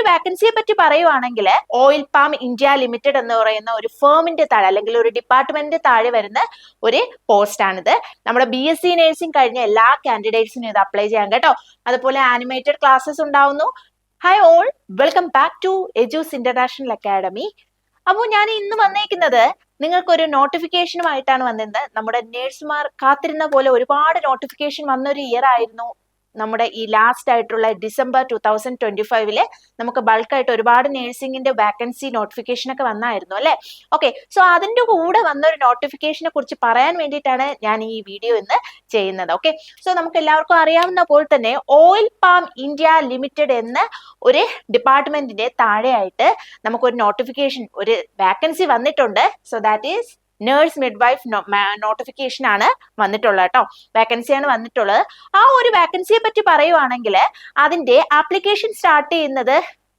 വാക്കൻസിയെ പറ്റി പറയുവാണെങ്കിൽ oil palm India limited എന്ന് പറയുന്ന ഒരു ഫേമിന്റെ താഴെ അല്ലെങ്കിൽ ഒരു ഡിപ്പാർട്ട്മെന്റിന്റെ താഴെ വരുന്ന ഒരു പോസ്റ്റ് ആണിത്. നമ്മുടെ BSc നഴ്സിംഗ് കഴിഞ്ഞ എല്ലാ കാൻഡിഡേറ്റ്സിനും ഇത് അപ്ലൈ ചെയ്യാം കേട്ടോ. അതുപോലെ ആനിമേറ്റഡ് ക്ലാസ്സസ് ഉണ്ടാവുന്നു. Hi all, welcome back to Edus international academy. അപ്പോൾ ഞാൻ ഇന്ന് വന്നേക്കുന്നത് നിങ്ങൾക്കൊരു നോട്ടിഫിക്കേഷനുമായിട്ടാണ് വന്നത്. നമ്മുടെ നേഴ്സുമാർ കാത്തിരുന്ന പോലെ ഒരുപാട് നോട്ടിഫിക്കേഷൻ വന്നൊരു ഇയർ ആയിരുന്നു നമ്മുടെ ഈ ലാസ്റ്റ് ആയിട്ടുള്ള ഡിസംബർ 2025 നമുക്ക് ബൾക്കായിട്ട് ഒരുപാട് നേഴ്സിംഗിന്റെ വാക്കൻസി നോട്ടിഫിക്കേഷൻ ഒക്കെ വന്നായിരുന്നു അല്ലെ. ഓക്കെ, സോ അതിന്റെ കൂടെ വന്നൊരു നോട്ടിഫിക്കേഷനെ കുറിച്ച് പറയാൻ വേണ്ടിയിട്ടാണ് ഞാൻ ഈ വീഡിയോ ഇന്ന് ചെയ്യുന്നത്. ഓക്കെ, സോ നമുക്ക് എല്ലാവർക്കും അറിയാവുന്ന പോലെ തന്നെ ഓയിൽ പാം ഇന്ത്യ ലിമിറ്റഡ് എന്ന ഒരു ഡിപ്പാർട്ട്മെന്റിന്റെ താഴെയായിട്ട് നമുക്കൊരു നോട്ടിഫിക്കേഷൻ, ഒരു വാക്കൻസി വന്നിട്ടുണ്ട്. So that is nurse midwife notification ആണ് വന്നിട്ടുള്ളത് കേട്ടോ. വാക്കൻസിയാണ് വന്നിട്ടുള്ളത്. ആ ഒരു വാക്കൻസിയെ പറ്റി പറയുവാണെങ്കിൽ അതിന്റെ ആപ്ലിക്കേഷൻ സ്റ്റാർട്ട് ചെയ്യുന്നത്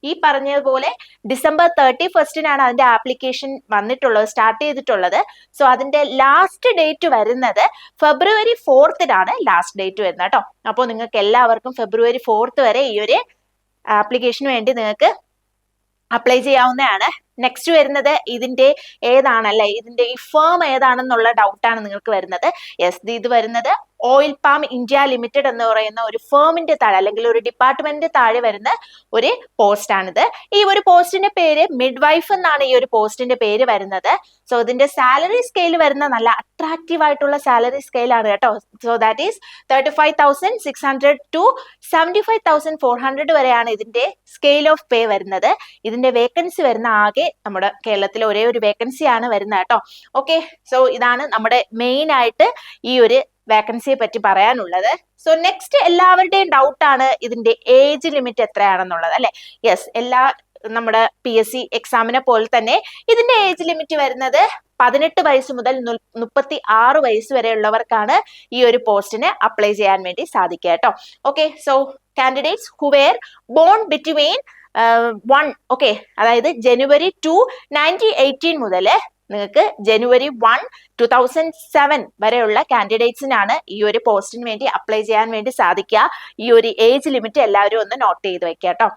ഈ പറഞ്ഞതുപോലെ ഡിസംബർ 31 അതിന്റെ ആപ്ലിക്കേഷൻ വന്നിട്ടുള്ളത്, സ്റ്റാർട്ട് ചെയ്തിട്ടുള്ളത്. സോ അതിന്റെ ലാസ്റ്റ് ഡേറ്റ് വരുന്നത് ഫെബ്രുവരി 4 ലാസ്റ്റ് ഡേറ്റ് വരുന്നത് കേട്ടോ. അപ്പോൾ നിങ്ങൾക്ക് എല്ലാവർക്കും ഫെബ്രുവരി 4 വരെ ഈ ഒരു ആപ്ലിക്കേഷന് വേണ്ടി നിങ്ങൾക്ക് അപ്ലൈ ചെയ്യാവുന്നതാണ്. നെക്സ്റ്റ് വരുന്നത് ഇതിന്റെ ഏതാണല്ലേ, ഇതിന്റെ ഈ ഫേം ഏതാണെന്നുള്ള ഡൗട്ടാണ് നിങ്ങൾക്ക് വരുന്നത്. യെസ്, ഇത് വരുന്നത് ഓയിൽ പാം ഇന്ത്യ ലിമിറ്റഡ് എന്ന് പറയുന്ന ഒരു ഫേമിന്റെ താഴെ അല്ലെങ്കിൽ ഒരു ഡിപ്പാർട്ട്മെന്റിന്റെ താഴെ വരുന്ന ഒരു പോസ്റ്റ് ആണിത്. ഈ ഒരു പോസ്റ്റിന്റെ പേര് മിഡ്വൈഫ് എന്നാണ് ഈ ഒരു പോസ്റ്റിന്റെ പേര് വരുന്നത്. സോ ഇതിന്റെ സാലറി സ്കെയിൽ വരുന്ന നല്ല അട്രാക്റ്റീവ് ആയിട്ടുള്ള സാലറി സ്കെയിൽ ആണ് കേട്ടോ. സോ ദാറ്റ് ഈസ് 35,600 to 75,400 വരെയാണ് ഇതിന്റെ സ്കെയിൽ ഓഫ് പേ വരുന്നത്. ഇതിന്റെ വേക്കൻസി വരുന്ന ആകെ നമ്മുടെ കേരളത്തിൽ ഒരേ ഒരു വേക്കൻസി ആണ് വരുന്നത് കേട്ടോ. ഓക്കെ, സോ ഇതാണ് നമ്മുടെ മെയിൻ ആയിട്ട് ഈ ഒരു വാക്കൻസിയെ പറ്റി പറയാനുള്ളത്. സോ നെക്സ്റ്റ് എല്ലാവരുടെയും ഡൗട്ടാണ് ഇതിന്റെ ഏജ് ലിമിറ്റ് എത്രയാണെന്നുള്ളത് അല്ലെ. യെസ്, എല്ലാ നമ്മുടെ PSC എക്സാമിനെ പോലെ തന്നെ ഇതിന്റെ ഏജ് ലിമിറ്റ് വരുന്നത് 18 വയസ്സ് മുതൽ 36 വയസ്സ് വരെയുള്ളവർക്കാണ് ഈ ഒരു പോസ്റ്റിന് അപ്ലൈ ചെയ്യാൻ വേണ്ടി സാധിക്കുക കേട്ടോ. Okay, so candidates who wear bone between 1, okay, അതായത് ജനുവരി 2, 1918 മുതൽ നിങ്ങൾക്ക് ജനുവരി 1, 2007 വരെയുള്ള കാൻഡിഡേറ്റ്സിനാണ് ഈ ഒരു പോസ്റ്റിന് വേണ്ടി അപ്ലൈ ചെയ്യാൻ വേണ്ടി സാധിക്കുക. ഈ ഒരു ഏജ് ലിമിറ്റ് എല്ലാവരും ഒന്ന് നോട്ട് ചെയ്ത് വെക്കുക കേട്ടോ.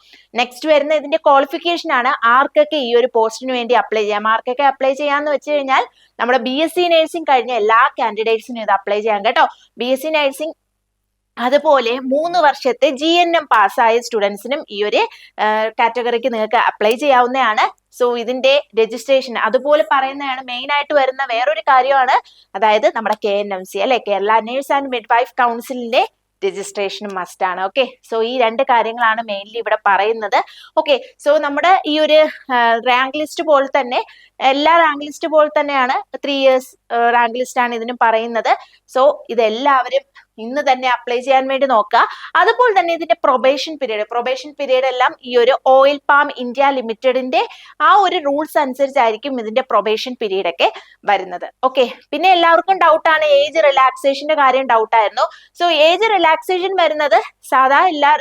നെക്സ്റ്റ് വരുന്ന ഇതിന്റെ ക്വാളിഫിക്കേഷൻ ആണ്. ആർക്കൊക്കെ ഈ ഒരു പോസ്റ്റിന് വേണ്ടി അപ്ലൈ ചെയ്യാം, ആർക്കൊക്കെ അപ്ലൈ ചെയ്യാന്ന് വെച്ച് കഴിഞ്ഞാൽ നമ്മുടെ BSc നഴ്സിംഗ് കഴിഞ്ഞ എല്ലാ കാൻഡിഡേറ്റ്സിനും ഇത് അപ്ലൈ ചെയ്യാം കേട്ടോ. BSc നഴ്സിംഗ് അതുപോലെ 3 വർഷത്തെ GNM പാസ്സായ സ്റ്റുഡൻസിനും ഈ ഒരു കാറ്റഗറിക്ക് നിങ്ങൾക്ക് അപ്ലൈ ചെയ്യാവുന്നതാണ്. സോ ഇതിന്റെ രജിസ്ട്രേഷൻ അതുപോലെ പറയുന്നതാണ്. മെയിൻ ആയിട്ട് വരുന്ന വേറൊരു കാര്യമാണ്, അതായത് നമ്മുടെ KNMC അല്ലെ, കേരള നേഴ്സ് ആൻഡ് മിഡ്വൈഫ് കൗൺസിലിന്റെ രജിസ്ട്രേഷനും മസ്റ്റ് ആണ്. ഓക്കെ, സോ ഈ 2 കാര്യങ്ങളാണ് മെയിൻലി ഇവിടെ പറയുന്നത്. ഓക്കെ, സോ നമ്മുടെ ഈ ഒരു റാങ്ക് ലിസ്റ്റ് പോലെ തന്നെ എല്ലാ റാങ്ക് ലിസ്റ്റ് പോലെ തന്നെയാണ് 3 years റാങ്ക് ലിസ്റ്റ് ആണ് ഇതിനും പറയുന്നത്. സോ ഇതെല്ലാവരും ഇന്ന് തന്നെ അപ്ലൈ ചെയ്യാൻ വേണ്ടി നോക്കുക. അതുപോലെ തന്നെ ഇതിന്റെ പ്രൊബേഷൻ പീരീഡ് എല്ലാം ഈ ഒരു ഓയിൽ പാം ഇന്ത്യ ലിമിറ്റഡിന്റെ ആ ഒരു റൂൾസ് അനുസരിച്ചായിരിക്കും ഇതിന്റെ പ്രൊബേഷൻ പീരീഡ് ഒക്കെ വരുന്നത്. ഓക്കെ, പിന്നെ എല്ലാവർക്കും ഡൗട്ടാണ് ഏജ് റിലാക്സേഷന്റെ കാര്യം ഡൗട്ടായിരുന്നു. സോ ഏജ് റിലാക്സേഷൻ വരുന്നത് സാധാ എല്ലാ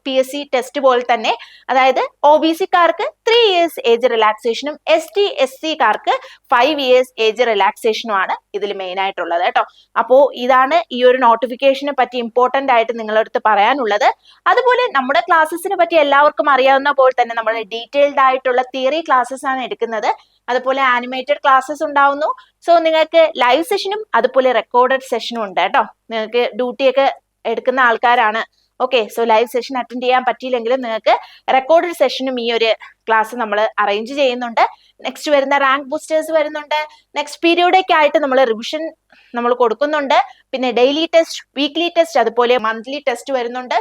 PSC ടെസ്റ്റ് പോലെ തന്നെ, അതായത് OBC-കാർക്ക് 3 years ഏജ് റിലാക്സേഷനും ST/SC-കാർക്ക് 5 years ഏജ് റിലാക്സേഷനും ആണ് ഇതിൽ മെയിൻ ആയിട്ടുള്ളത് കേട്ടോ. അപ്പോ ഇതാണ് ഈ ഒരു നോട്ടിഫിക്കേഷനെ പറ്റി ഇമ്പോർട്ടന്റ് ആയിട്ട് നിങ്ങളുടെ അടുത്ത് പറയാനുള്ളത്. അതുപോലെ നമ്മുടെ ക്ലാസ്സസിനെ പറ്റി എല്ലാവർക്കും അറിയാവുന്ന പോലെ തന്നെ നമ്മൾ ഡീറ്റെയിൽഡ് ആയിട്ടുള്ള തിയറി ക്ലാസ്സസ് ആണ് എടുക്കുന്നത്. അതുപോലെ ആനിമേറ്റഡ് ക്ലാസ്സസ് ഉണ്ടാവുന്നു. സോ നിങ്ങൾക്ക് ലൈവ് സെഷനും അതുപോലെ റെക്കോർഡഡ് സെഷനും ഉണ്ട് കേട്ടോ. നിങ്ങൾക്ക് ഡ്യൂട്ടി ഒക്കെ എടുക്കുന്ന ആൾക്കാരാണ്. Okay, so live session attend ചെയ്യാൻ പറ്റിയില്ലെങ്കിലും നിങ്ങൾക്ക് റെക്കോർഡഡ് സെഷനും ഈ ഒരു ക്ലാസ് നമ്മൾ അറേഞ്ച് ചെയ്യുന്നുണ്ട്. നെക്സ്റ്റ് വരുന്ന റാങ്ക് ബൂസ്റ്റേഴ്സ് വരുന്നുണ്ട്. നെക്സ്റ്റ് പീരിയോഡിക് ആയിട്ട് നമ്മൾ റിവിഷൻ നമ്മൾ കൊടുക്കുന്നുണ്ട്. പിന്നെ ഡെയിലി ടെസ്റ്റ്, വീക്ക്ലി ടെസ്റ്റ്, അതുപോലെ മന്ത്ലി ടെസ്റ്റ് വരുന്നുണ്ട്.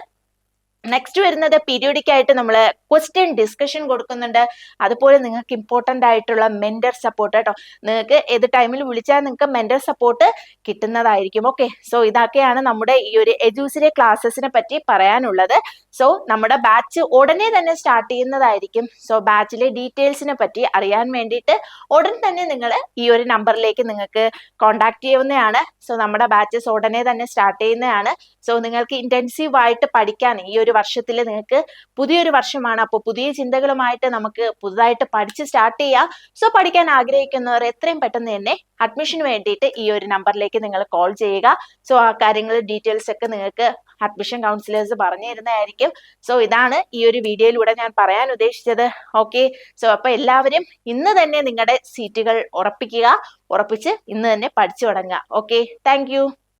നെക്സ്റ്റ് വരുന്നത് പീരിയോഡിക് ആയിട്ട് നമ്മൾ ക്വസ്റ്റ്യൻ ഡിസ്കഷൻ കൊടുക്കുന്നുണ്ട്. അതുപോലെ നിങ്ങൾക്ക് ഇമ്പോർട്ടന്റ് ആയിട്ടുള്ള മെന്റർ സപ്പോർട്ട് കേട്ടോ. നിങ്ങൾക്ക് ഏത് ടൈമിൽ വിളിച്ചാൽ നിങ്ങൾക്ക് മെന്റർ സപ്പോർട്ട് കിട്ടുന്നതായിരിക്കും. ഓക്കെ, സോ ഇതൊക്കെയാണ് നമ്മുടെ ഈ ഒരു എജൂസിലെ ക്ലാസ്സസിനെ പറ്റി പറയാനുള്ളത്. സോ നമ്മുടെ ബാച്ച് ഉടനെ തന്നെ സ്റ്റാർട്ട് ചെയ്യുന്നതായിരിക്കും. സോ ബാച്ചിലെ ഡീറ്റെയിൽസിനെ പറ്റി അറിയാൻ വേണ്ടിയിട്ട് ഉടൻ തന്നെ നിങ്ങൾ ഈ ഒരു നമ്പറിലേക്ക് നിങ്ങൾക്ക് കോൺടാക്ട് ചെയ്യാവുന്നതാണ്. സോ നമ്മുടെ ബാച്ചസ് ഉടനെ തന്നെ സ്റ്റാർട്ട് ചെയ്യുന്നതാണ്. സോ നിങ്ങൾക്ക് ഇന്റൻസീവ് ആയിട്ട് പഠിക്കാൻ ഈ ഒരു വർഷത്തിൽ നിങ്ങൾക്ക് പുതിയൊരു വർഷമാണ്. അപ്പോൾ പുതിയ ചിന്തകളുമായിട്ട് നമുക്ക് പുതുതായിട്ട് പഠിച്ച് സ്റ്റാർട്ട് ചെയ്യാം. സോ പഠിക്കാൻ ആഗ്രഹിക്കുന്നവർ എത്രയും പെട്ടെന്ന് തന്നെ അഡ്മിഷന് വേണ്ടിയിട്ട് ഈ ഒരു നമ്പറിലേക്ക് നിങ്ങൾ കോൾ ചെയ്യുക. സോ ആ കാര്യങ്ങൾ ഡീറ്റെയിൽസ് ഒക്കെ നിങ്ങൾക്ക് അഡ്മിഷൻ കൗൺസിലേഴ്സ് പറഞ്ഞു തരുന്നതായിരിക്കും. സോ ഇതാണ് ഈ ഒരു വീഡിയോയിലൂടെ ഞാൻ പറയാൻ ഉദ്ദേശിച്ചത്. ഓക്കെ, സോ അപ്പൊ എല്ലാവരും ഇന്ന് തന്നെ നിങ്ങളുടെ സീറ്റുകൾ ഉറപ്പിക്കുക, ഉറപ്പിച്ച് ഇന്ന് തന്നെ പഠിച്ചു തുടങ്ങുക. Okay, thank you.